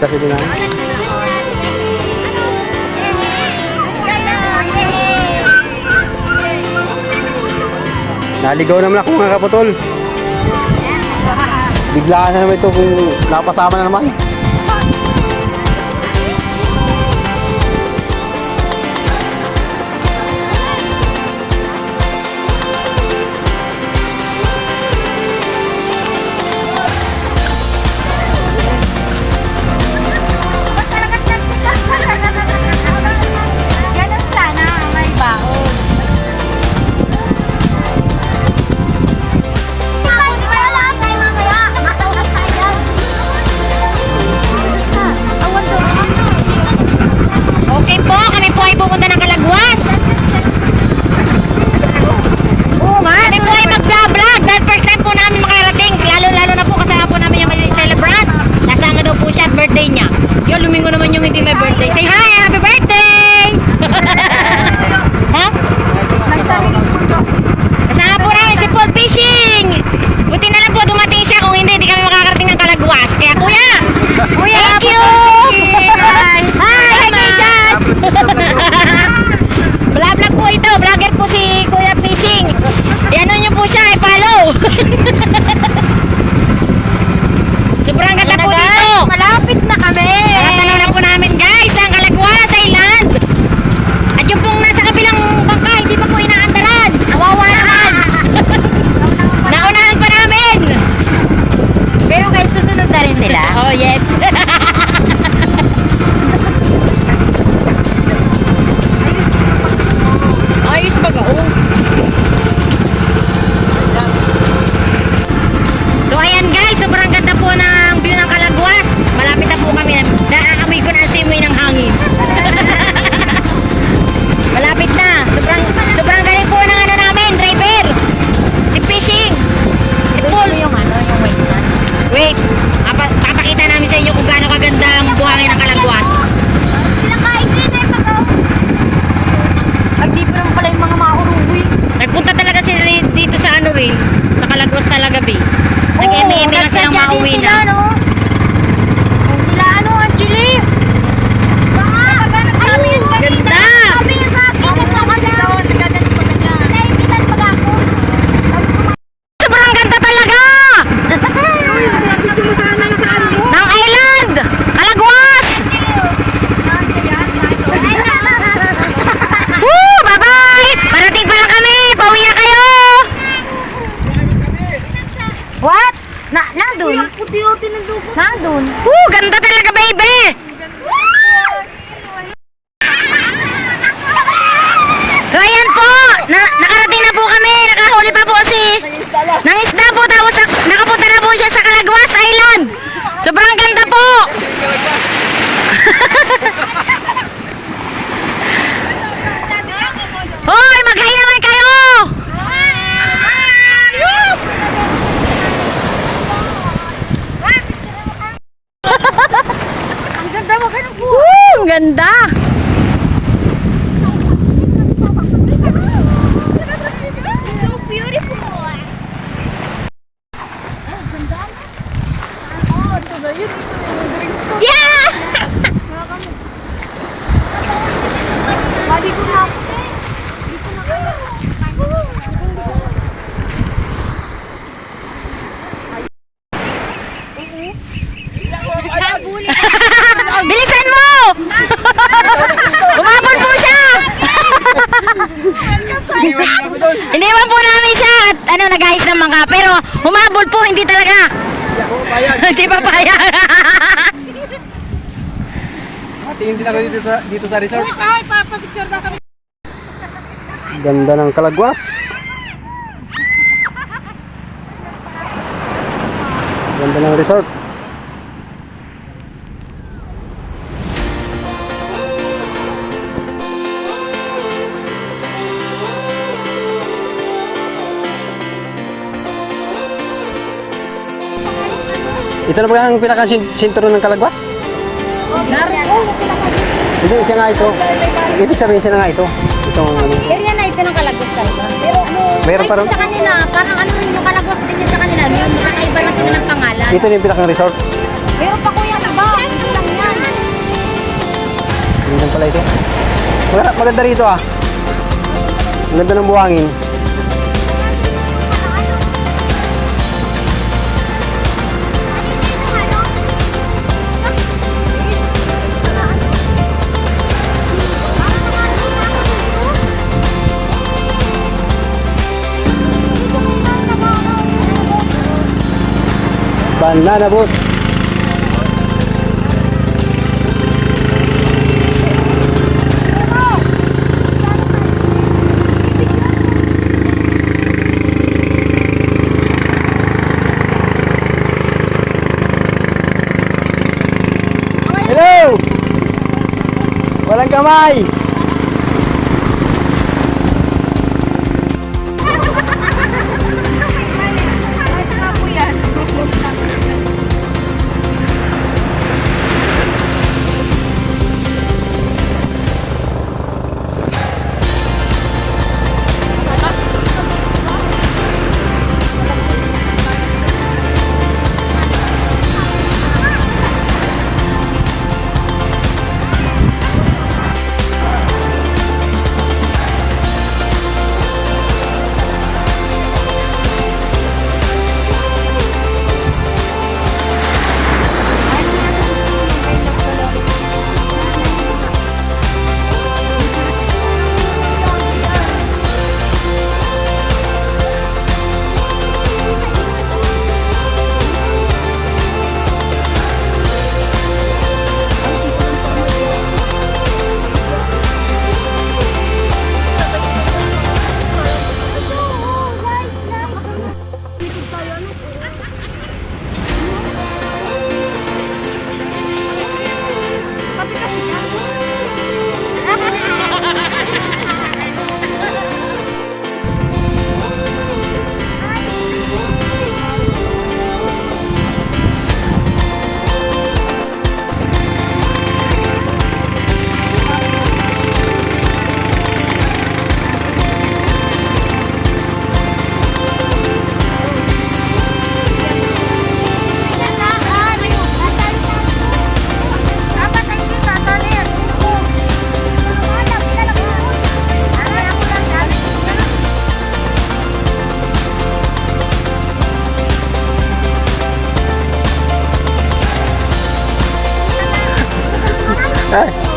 Kasi din namin. Naligaw naman ako mga kaputol. Biglaan na naman ito kung napasama na naman. Ganun sana, may baon. Okay po, kami po ay pupunta ng Kalagwas. Oo nga, kami po ay mag-vlog. Dahil first time po namin makarating. Lalo na po kasama po namin yung may celebrant. Kasama daw po siya at birthday niya. Yung lumingo naman yung hindi may birthday. Say hi, happy birthday! Ha? Kasama po namin si Paul Fishing. Buti na lang po dumating siya. Kung hindi kami makakarating ng Kalagwas. Kaya kuya, thank you! Hi! Hi kay Jan! Vlog po ito. Vlogger po si Kuya Fishing. Iano nyo po siya, i-follow. Sobrang ganda po dito. Malapit na kami. Nakatanaw na po namin guys ang Kalagwas Island. At yung pong nasa kabilang bangka, hindi pa po inaandalan. Kawawa naman. Naunahan pa namin. Pero guys, susunod na rin nila. Oh yes. Ayos baga, oh. So ayan guys, sobrang ganda po ng view ng Kalagwas. Malapit na po kami. Naaamoy ko na ang simoy ng hangin. Malapit na. Sobrang galing po ng ano namin, driver. Si Fishing. Si Paul. Yung wait na. Wait. Papakita namin sa inyo kung gaano kaganda ang buhangin ng Kalagwas. Ay, di pa naman pala yung mga mauruwi. Nagpunta talaga sila dito sa ano rin. Sa Kalagwas talaga, B. Nag-eme-eme lang silang mauwi na. Sila, no? Sila, ano, Angeli? Ganda! Sabi niya sa akin, kasama niya. Sobrang ganda talaga! Ng island! Kalagwas! Woo! Bye-bye! Parating pa lang kami! Pauwi na kayo! What? Nandun? Nandun? Woo! Ganda talaga, baby! So ayan po! Nakarating na po kami! Nakahuli pa po si... Nang isda po, tapos nakapunta na po siya sa Kalagwas Island! Sobrang ganda po! Hoy! Mag-hi naman kayo! Ang ganda mo kayo po! Ang ganda! So beautiful! Yeah! Bali ko na ako. Dito na kayo. Bilisan mo! Umabol po siya! Iniwan po namin siya at nag-ayos ng mga pero humabol po, hindi talaga. Hindi pa payag. Tingin din ako dito sa resort. Ay, papapicture na kami. Ganda ng Kalagwas. Ganda ng resort. Ito na ba ang pinaka-sintro ng Kalagwas? Hindi, siya nga ito. Ibig sabihin siya na nga ito. Itong ano. Area na ito ng Kalagwas talaga. Pero Meron pa rin. sa kanila, parang ano rin yung Kalagwas din yan sa kanila. Yung magkakaiba lang sila ng pangalan. Ito na yung pinaka-resort. Meron pa kuya iba. Ito lang Ganyan pala ito. Maganda rito ah. Ang ganda ng buhangin. Banana boat. Hello! Walang kamay!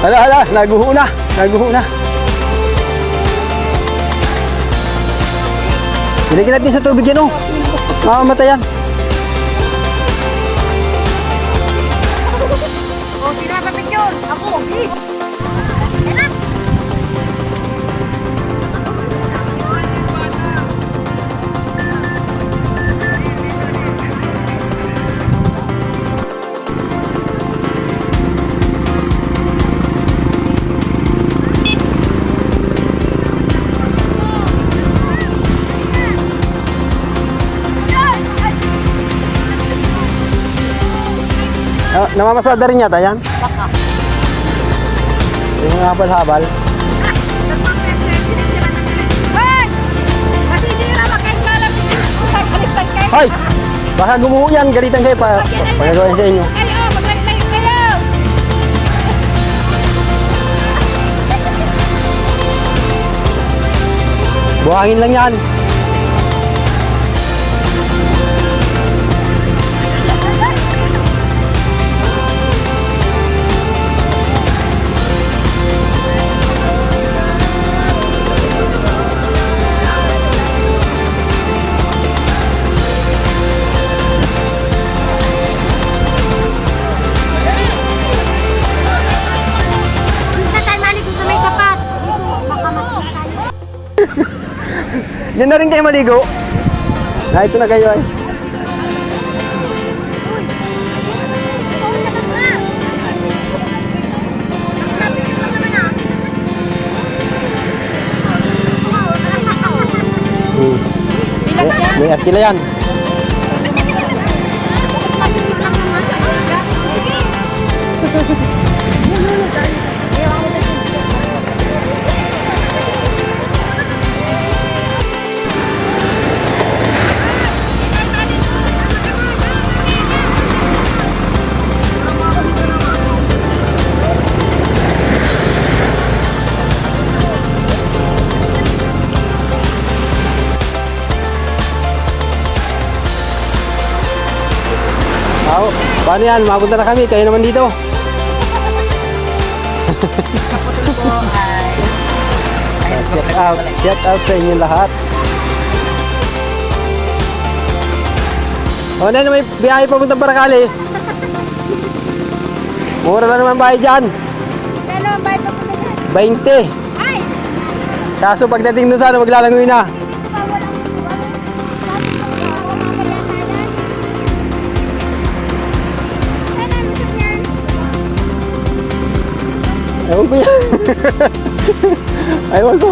Ay, ala, naguho na. Ilagyan natin sa tubig yan, oh. Mamamatay yan. Oh, sino ba picture? Ako. Yan na. Namamasada rin yata yan. Baka. Yung habal-habal. Hoy! Masisira ba kayo kalam? Baliktad kayo. Hoy! Baka gumuho yan. Galitan kayo pa. Pagagawain sa inyo. Kayo, maglayo kayo. Buhangin lang yan. Diyan na rin kayo maligo. Na ito na kayo ay. May arkila yan. Paano yan? Mapunta na kami. Kayo naman dito. Kaputol po ay... Shout out sa inyo lahat. O, Nen, may biyahe papuntang Paracali. Mura lang naman bayad dyan. Ano ang bayad pa po na 20. Ay! Kaso pagdating doon sana, maglalangoy na. Ewan ko yan. Ewan ko.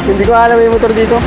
Hindi ko alam yung motor dito.